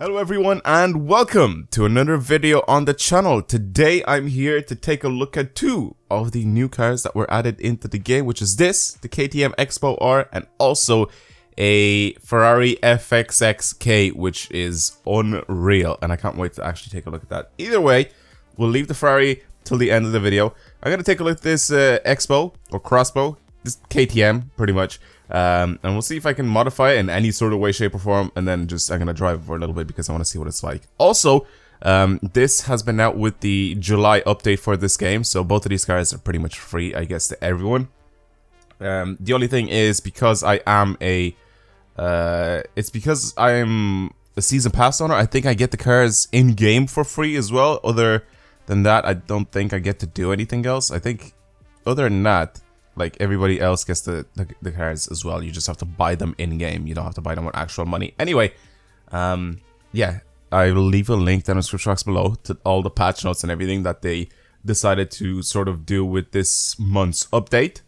Hello everyone and welcome to another video on the channel. Today I'm here to take a look at two of the new cars that were added into the game, which is this, the KTM Expo R, and also a Ferrari FXX, which is unreal, and I can't wait to actually take a look at that. Either way, we'll leave the Ferrari till the end of the video. I'm going to take a look at this Expo, or Crossbow, this KTM, pretty much. And we'll see if I can modify it in any sort of way, shape, or form, and then just I'm gonna drive it for a little bit because I want to see what it's like. Also, this has been out with the July update for this game, so both of these cars are pretty much free, I guess, to everyone. The only thing is because I am a, it's because I'm a season pass owner. I think I get the cars in game for free as well. Other than that, I don't think I get to do anything else. I think, other than that, like everybody else gets the cars as well. You just have to buy them in game. You don't have to buy them with actual money. Anyway, yeah, I will leave a link down in the description box below to all the patch notes and everything that they decided to sort of do with this month's update.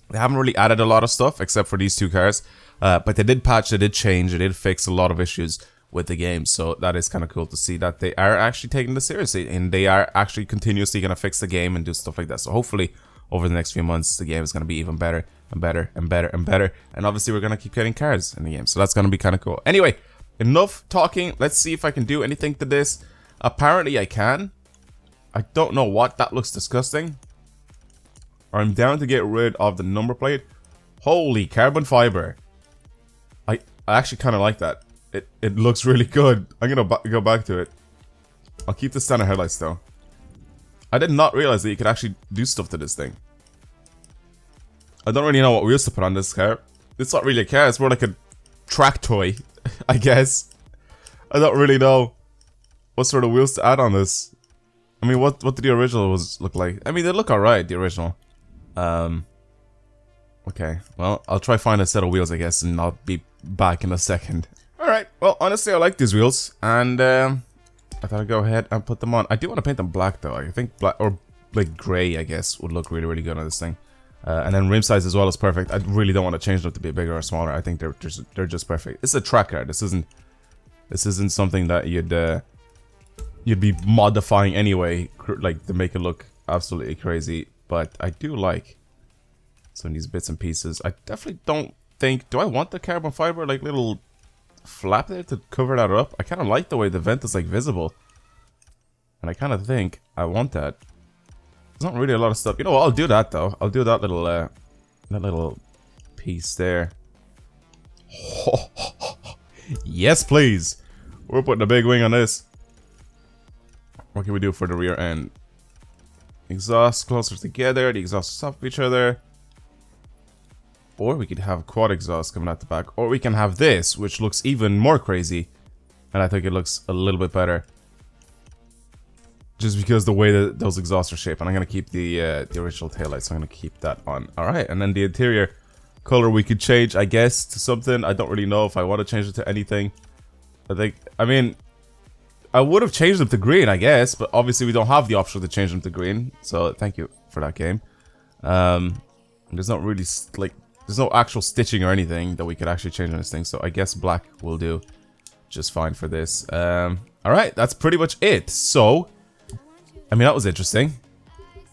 They haven't really added a lot of stuff except for these two cars, but they did patch, they did change, they did fix a lot of issues with the game. So that is kind of cool to see that they are actually taking this seriously and they are actually continuously going to fix the game and do stuff like that. So hopefully, over the next few months, the game is going to be even better and better and better and better. And obviously, we're going to keep getting cars in the game. So that's going to be kind of cool. Anyway, enough talking. Let's see if I can do anything to this. Apparently, I can. I don't know what. That looks disgusting. I'm down to get rid of the number plate. Holy carbon fiber. I actually kind of like that. It looks really good. I'm going to go back to it. I'll keep the standard headlights, though. I did not realize that you could actually do stuff to this thing. I don't really know what wheels to put on this car. It's not really a car, it's more like a track toy, I guess. I don't really know what sort of wheels to add on this. I mean, what did the original look like? I mean, they look alright, the original. Okay, well, I'll try find a set of wheels, I guess, and I'll be back in a second. Alright, well, honestly, I like these wheels, and I thought I'd go ahead and put them on. I do want to paint them black though. I think black or like grey, I guess, would look really, really good on this thing. And then rim size as well is perfect. I really don't want to change them to be bigger or smaller. I think they're just perfect. It's a track car. This isn't something that you'd be modifying anyway, like to make it look absolutely crazy. But I do like some of these bits and pieces. I definitely don't think. Do I want the carbon fiber like little flap there to cover that up? I kind of like the way the vent is like visible, and I kind of think I want that. There's not really a lot of stuff. You know what? I'll do that though. I'll do that little piece there. Yes, please. We're putting a big wing on this. What can we do for the rear end? Exhaust closer together. The exhausts on top of each other. Or we could have quad exhaust coming out the back. Or we can have this, which looks even more crazy. And I think it looks a little bit better. Just because the way that those exhausts are shaped. And I'm going to keep the original taillights. So I'm going to keep that on. Alright, and then the interior color we could change, I guess, to something. I don't really know if I want to change it to anything. I mean, I would have changed them to green, I guess. But obviously we don't have the option to change them to green. So thank you for that game. There's not really, like... There's no actual stitching or anything that we could actually change on this thing, so I guess black will do just fine for this. Alright, that's pretty much it. So, I mean, that was interesting.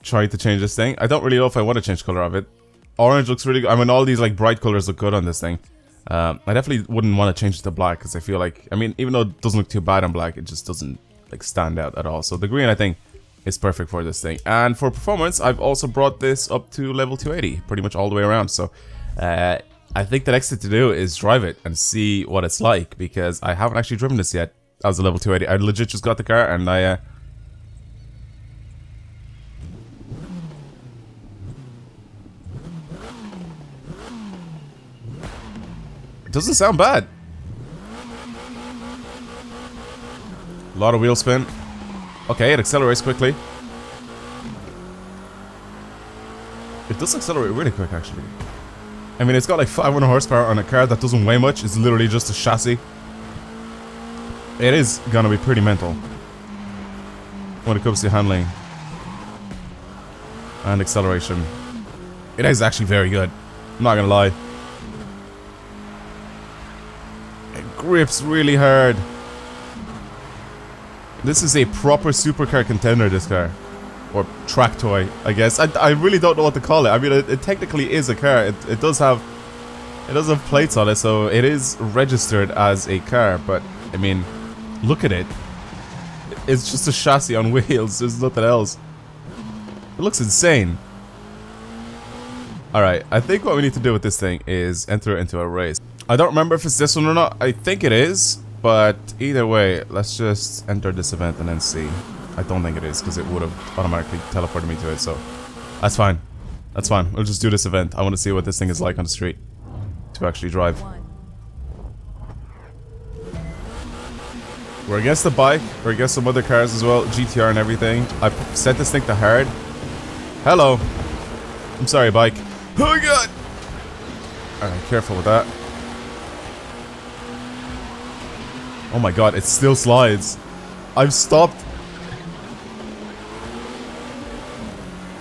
Trying to change this thing. I don't really know if I want to change color of it. Orange looks really good. I mean, all these like bright colors look good on this thing. I definitely wouldn't want to change it to black, because I feel like, I mean, even though it doesn't look too bad on black, it just doesn't like stand out at all. So the green, I think, is perfect for this thing. And for performance, I've also brought this up to level 280, pretty much all the way around. So I think the next thing to do is drive it and see what it's like, because I haven't actually driven this yet as a level 280. I legit just got the car and it doesn't sound bad. A lot of wheel spin. Okay, it accelerates quickly. It does accelerate really quick, actually. I mean, it's got like 500 horsepower on a car that doesn't weigh much. It's literally just a chassis. It is gonna be pretty mental when it comes to handling and acceleration. It is actually very good. I'm not gonna lie. It grips really hard. This is a proper supercar contender, this car. Or track toy, I guess. I really don't know what to call it. I mean, it technically is a car. It does have plates on it, so it is registered as a car. But, I mean, look at it. It's just a chassis on wheels. There's nothing else. It looks insane. Alright, I think what we need to do with this thing is enter it into a race. I don't remember if it's this one or not. I think it is. But either way, let's just enter this event and then see. I don't think it is, because it would have automatically teleported me to it, so that's fine. That's fine. We'll just do this event. I want to see what this thing is like on the street to actually drive. We're against the bike. We're against some other cars as well, GTR and everything. I set this thing to hard. Hello. I'm sorry, bike. Oh god! Alright, careful with that. Oh my god, it still slides. I've stopped.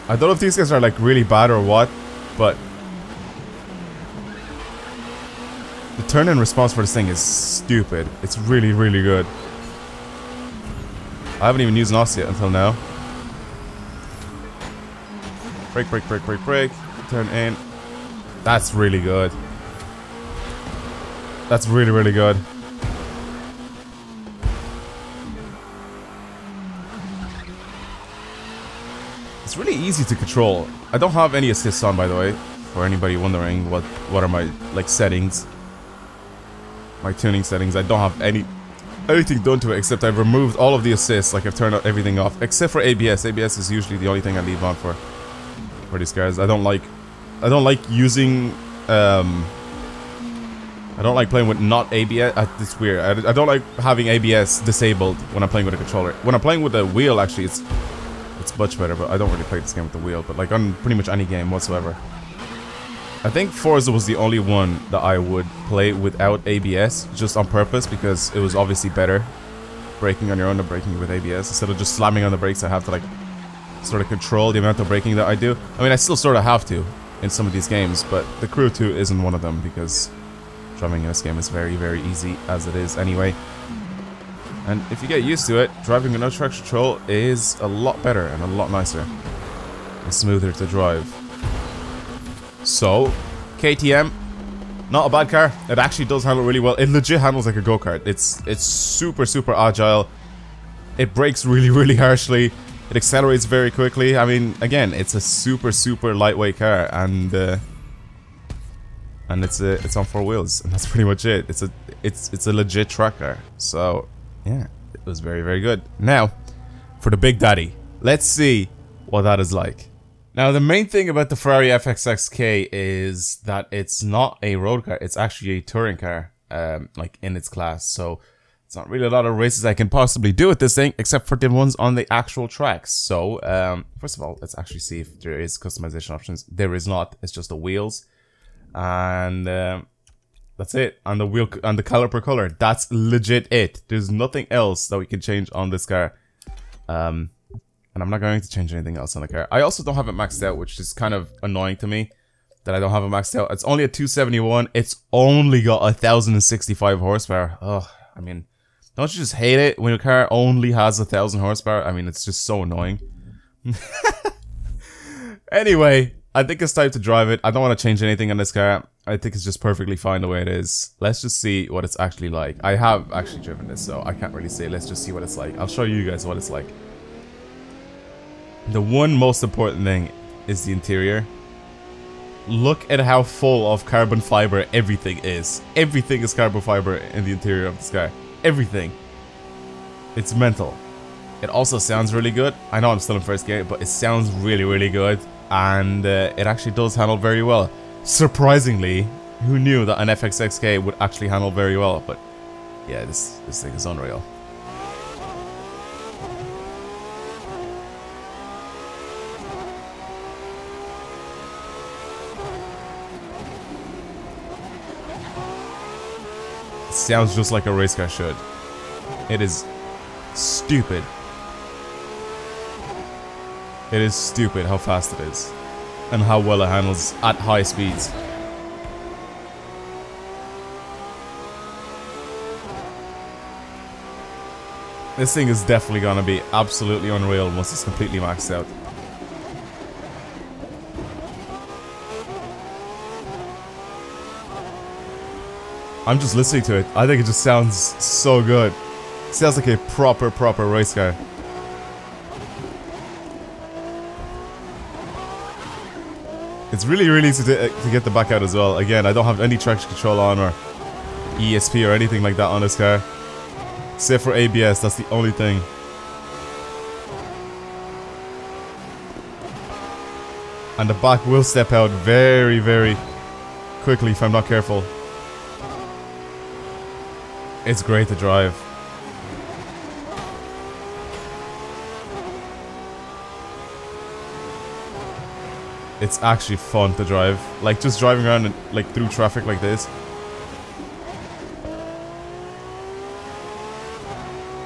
I don't know if these guys are like really bad or what, but the turn-in response for this thing is stupid. It's really, really good. I haven't even used NOS yet until now. Brake, brake, brake, brake, brake. Turn in. That's really good. That's really, really good. It's really easy to control. I don't have any assists on, by the way, for anybody wondering what are my like settings, my tuning settings. I don't have anything done to it except I've removed all of the assists. Like I've turned everything off except for ABS. ABS is usually the only thing I leave on for these cars. I don't like using I don't like playing with not ABS. It's weird. I don't like having ABS disabled when I'm playing with a controller. When I'm playing with a wheel, actually, it's much better, but I don't really play this game with the wheel. But like on pretty much any game whatsoever. I think Forza was the only one that I would play without ABS, just on purpose, because it was obviously better braking on your own than braking with ABS. Instead of just slamming on the brakes, I have to like sort of control the amount of braking that I do. I mean, I still sort of have to in some of these games, but the Crew 2 isn't one of them, because driving in this game is very, very easy as it is anyway. And if you get used to it, driving with no traction control is a lot better and a lot nicer and smoother to drive. So, KTM, not a bad car. It actually does handle really well. It legit handles like a go-kart. It's super, super agile. It brakes really, really harshly. It accelerates very quickly. I mean, again, it's a super, super lightweight car, and it's on 4 wheels, and that's pretty much it. It's a legit track car. So yeah, it was very, very good. Now, for the Big Daddy, let's see what that is like. Now, the main thing about the Ferrari FXX is that it's not a road car. It's actually a touring car, like in its class. So it's not really a lot of races I can possibly do with this thing, except for the ones on the actual tracks. So, first of all, let's actually see if there is customization options. There is not. It's just the wheels, and that's it. On the wheel, on the color per color, that's legit it. There's nothing else that we can change on this car. And I'm not going to change anything else on the car. I also don't have it maxed out, which is kind of annoying to me that I don't have it maxed out. It's only a 271. It's only got 1,065 horsepower. Oh, I mean, don't you just hate it when your car only has 1,000 horsepower? I mean, it's just so annoying. Anyway, I think it's time to drive it. I don't want to change anything on this car. I think it's just perfectly fine the way it is. Let's just see what it's actually like. I have actually driven this, so I can't really say. Let's just see what it's like. I'll show you guys what it's like. The one most important thing is the interior. Look at how full of carbon fiber everything is. Everything is carbon fiber in the interior of this car. Everything. It's mental. It also sounds really good. I know I'm still in first gear, but it sounds really, really good. And it actually does handle very well. Surprisingly, who knew that an FXX would actually handle very well? But yeah, this thing is unreal. Sounds just like a race car should. It is stupid. It is stupid how fast it is and how well it handles at high speeds. This thing is definitely gonna be absolutely unreal once it's completely maxed out. I'm just listening to it. I think it just sounds so good. It sounds like a proper race car. It's really easy to get the back out as well. Again, I don't have any traction control on or ESP or anything like that on this car. Except for ABS, that's the only thing. And the back will step out very quickly if I'm not careful. It's great to drive. It's actually fun to drive. Like just driving around and, like through traffic like this.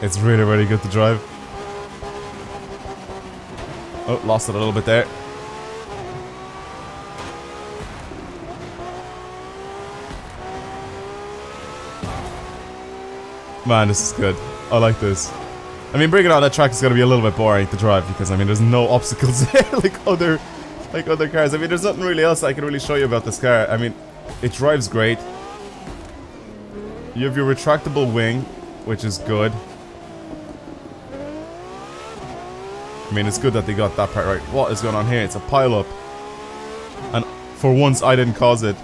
It's really good to drive. Oh, lost it a little bit there. Man, this is good. I like this. I mean, bringing out that track is gonna be a little bit boring to drive because I mean, there's no obstacles there like other cars. I mean, there's nothing really else I can really show you about this car. I mean, it drives great. You have your retractable wing, which is good. I mean, it's good that they got that part right. What is going on here? It's a pile-up. And for once, I didn't cause it.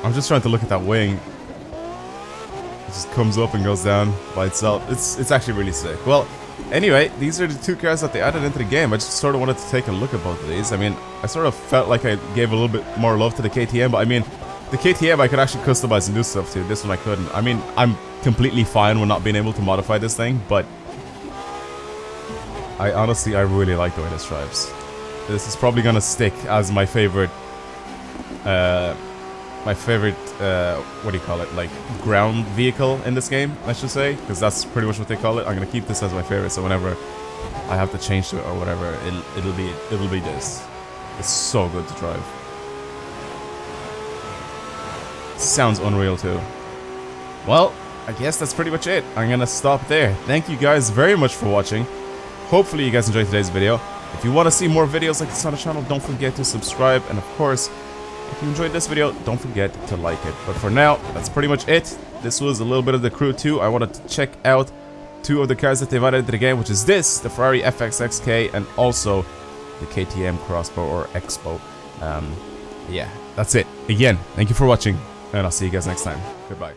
I'm just trying to look at that wing. It just comes up and goes down by itself. It's actually really sick. Well, anyway, these are the two cars that they added into the game. I just sort of wanted to take a look at both of these. I mean, I sort of felt like I gave a little bit more love to the KTM, but I mean, the KTM I could actually customize and do stuff to. This one I couldn't. I mean, I'm completely fine with not being able to modify this thing, but I really like the way this drives. This is probably gonna stick as my favorite, what do you call it, like ground vehicle in this game, I should say, because that's pretty much what they call it. I'm gonna keep this as my favorite, so whenever I have to change to it or whatever, it'll be this. It's so good to drive. Sounds unreal too. Well, I guess that's pretty much it. I'm gonna stop there. Thank you guys very much for watching. Hopefully you guys enjoyed today's video. If you want to see more videos like this on the channel, don't forget to subscribe, and of course, if you enjoyed this video, don't forget to like it. But for now, that's pretty much it. This was a little bit of the crew too. I wanted to check out two of the cars that they've added into the game, which is this, the Ferrari FXX, and also the KTM Crossbow or Expo. Yeah, that's it. Again, thank you for watching, and I'll see you guys next time. Goodbye.